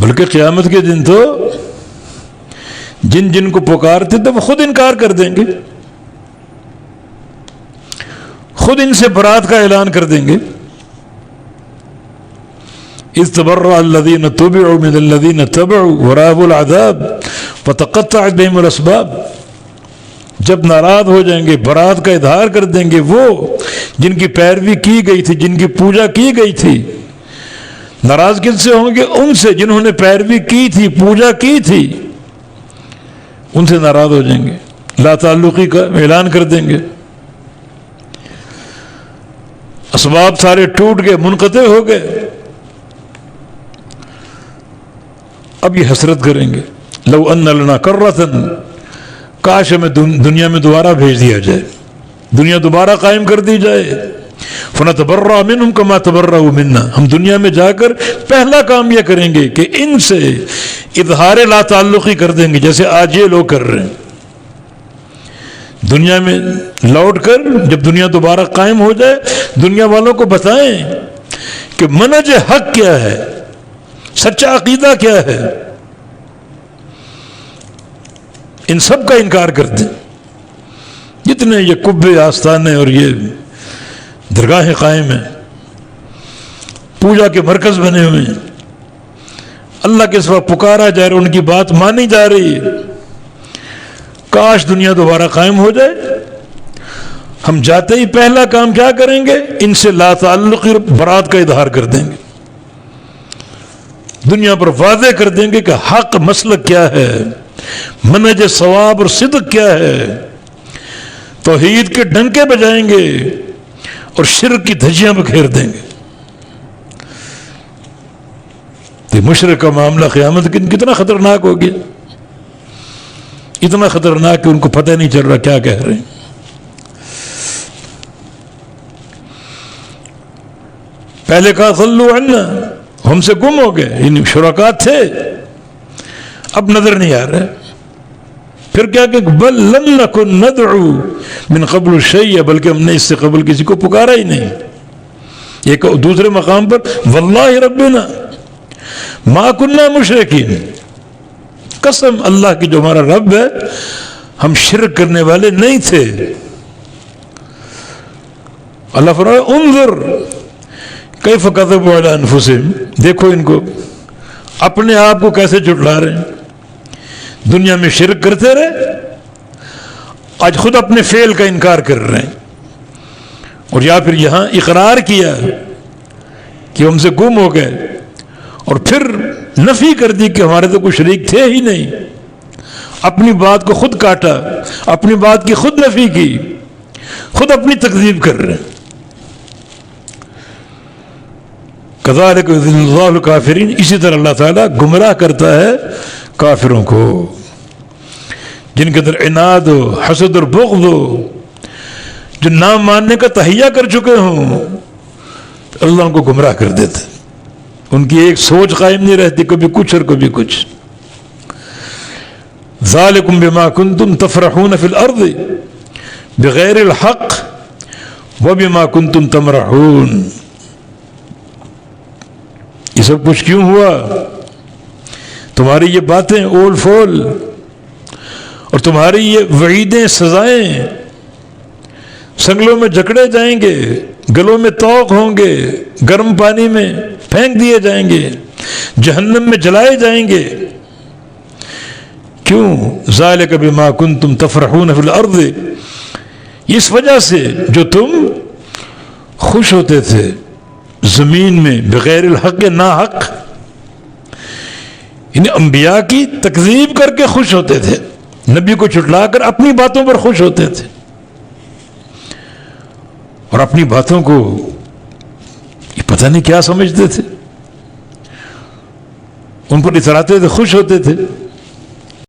بلکہ قیامت کے دن تو جن جن کو پکارتے تو وہ خود انکار کر دیں گے، خود ان سے برات کا اعلان کر دیں گے۔ اذ تبرأ الذین تبعوا من الذین تبعوا ورأوا العذاب وتقطعت بهم الاسباب، جب ناراض ہو جائیں گے، برات کا اظہار کر دیں گے وہ جن کی پیروی کی گئی تھی، جن کی پوجا کی گئی تھی۔ ناراض کن سے ہوں گے؟ ان سے جنہوں نے پیروی کی تھی، پوجا کی تھی، ان سے ناراض ہو جائیں گے، لا تعلقی کا اعلان کر دیں گے، اسباب سارے ٹوٹ گئے، منقطع ہو گئے۔ اب یہ حسرت کریں گے، لو ان لنا کرۃ، کاش ہمیں دنیا میں دوبارہ بھیج دیا جائے، دنیا دوبارہ قائم کر دی جائے، فنتبرأ منہم کما تبرؤوا منا، ہم دنیا میں جا کر پہلا کام یہ کریں گے کہ ان سے اظہار لا تعلقی کر دیں گے، جیسے آج یہ لوگ کر رہے ہیں۔ دنیا میں لوٹ کر جب دنیا دوبارہ قائم ہو جائے، دنیا والوں کو بتائیں کہ منہج حق کیا ہے، سچا عقیدہ کیا ہے، ان سب کا انکار کر دیں۔ جتنے یہ قبے، آستانے اور یہ درگاہیں قائم ہیں، پوجا کے مرکز بنے ہوئے ہیں، اللہ کے سوا پکارا جا رہا ہے، ان کی بات مانی جا رہی ہے، کاش دنیا دوبارہ قائم ہو جائے۔ ہم جاتے ہی پہلا کام کیا کریں گے؟ ان سے لا تعلقی برات کا اظہار کر دیں گے، دنیا پر واضح کر دیں گے کہ حق مسلک کیا ہے، منہج ثواب اور صدق کیا ہے، توحید کے ڈنکے بجائیں گے اور شرک کی دھجیاں بکھیر دیں گے۔ یہ مشرک کا معاملہ قیامت کتنا خطرناک ہو گیا، اتنا خطرناک کہ ان کو پتہ نہیں چل رہا کیا کہہ رہے ہیں۔ پہلے کہا صلوا عنا، ہم سے گم ہو گئے، یعنی شرکاء تھے، اب نظر نہیں آ رہے۔ پھر کیا کہ بل لم نکن ندعو من قبل شیئا، بلکہ ہم نے اس سے قبل کسی کو پکارا ہی نہیں۔ ایک دوسرے مقام پر واللہ ربنا ما کننا مشرکین، قسم اللہ کی جو ہمارا رب ہے، ہم شرک کرنے والے نہیں تھے۔ اللہ فرمائے انظر کیف کذبوا علی انفسہم، دیکھو ان کو اپنے آپ کو کیسے جھٹلا رہے ہیں۔ دنیا میں شرک کرتے رہے، آج خود اپنے فعل کا انکار کر رہے ہیں، اور یا پھر یہاں اقرار کیا کہ ہم سے گم ہو گئے، اور پھر نفی کر دی کہ ہمارے تو کوئی شریک تھے ہی نہیں، اپنی بات کو خود کاٹا، اپنی بات کی خود نفی کی، خود اپنی تکذیب کر رہے ہیں۔ کذالک یضل اللہ الکافرین، اسی طرح اللہ تعالیٰ گمراہ کرتا ہے کافروں کو، جن کے اندر عناد ہو، حسد اور بغض ہو، جو نام ماننے کا تہیہ کر چکے ہوں، اللہ ان کو گمراہ کر دیتا ہے۔ ان کی ایک سوچ قائم نہیں رہتی، کبھی کچھ اور کبھی کچھ۔ ذالکم بما کنتم تفرحون فی الارض بغیر الحق وبما کنتم تمرحون، یہ سب کچھ کیوں ہوا؟ تمہاری یہ باتیں اول فول اور تمہاری یہ وعیدیں، سزائیں، سنگلوں میں جکڑے جائیں گے، گلوں میں طوق ہوں گے، گرم پانی میں پھینک دیے جائیں گے، جہنم میں جلائے جائیں گے۔ کیوں؟ ذالک بما کنتم تفرحون فی الارض، اس وجہ سے جو تم خوش ہوتے تھے زمین میں بغیر الحق، ناحق، انہیں انبیاء کی تکذیب کر کے خوش ہوتے تھے، نبی کو چھٹلا کر اپنی باتوں پر خوش ہوتے تھے، اور اپنی باتوں کو یہ پتہ نہیں کیا سمجھتے تھے، ان پر اتراتے تھے، خوش ہوتے تھے۔